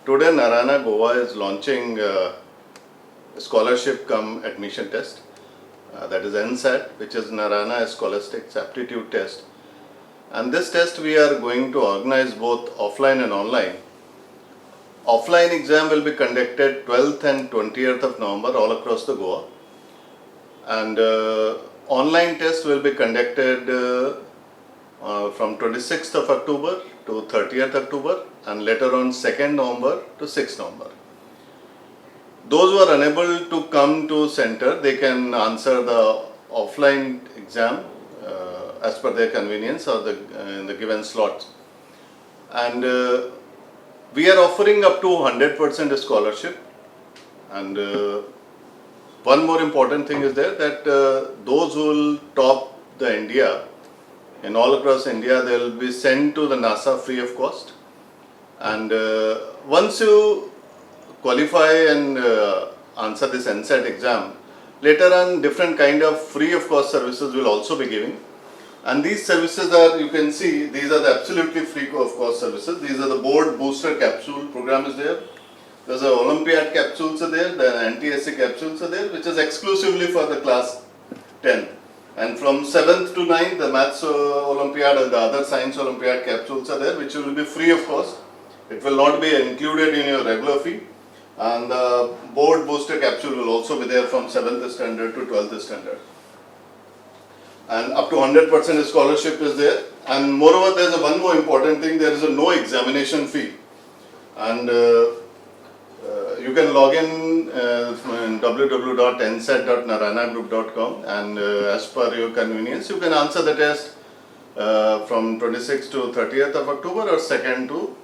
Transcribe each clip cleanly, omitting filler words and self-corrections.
Today Narayana Goa is launching scholarship cum admission test. That is NSAT, which is Narayana Scholastic's Aptitude test. And this test we are going to organize both offline and online. Offline exam will be conducted 12th and 20th of November all across the Goa. And online test will be conducted from 26th of October to 30th October and later on 2nd November to 6th November. Those who are unable to come to center, they can answer the offline exam as per their convenience or in the given slots. And we are offering up to 100% scholarship. And one more important thing is there that those who will top the India, in all across India, they will be sent to the NASA free of cost. And once you qualify and answer this NSAT exam, later on different kind of free of cost services will also be giving. And these services are, you can see, these are the absolutely free of cost services. These are the board booster capsule program is there. There's a Olympiad capsules are there, the anti-essay capsules are there, which is exclusively for the class 10. And from 7th to 9th, the Maths Olympiad and the other Science Olympiad capsules are there, which will be free of cost. It will not be included in your regular fee. And the board booster capsule will also be there from 7th standard to 12th standard. And up to 100% scholarship is there. And moreover, there is one more important thing, there is no examination fee. And you can log in www.nsat.narayanagroup.com and as per your convenience, you can answer the test from 26th to 30th of October or 2nd to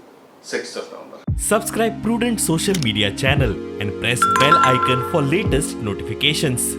6th of November. Subscribe Prudent social media channel and press bell icon for latest notifications.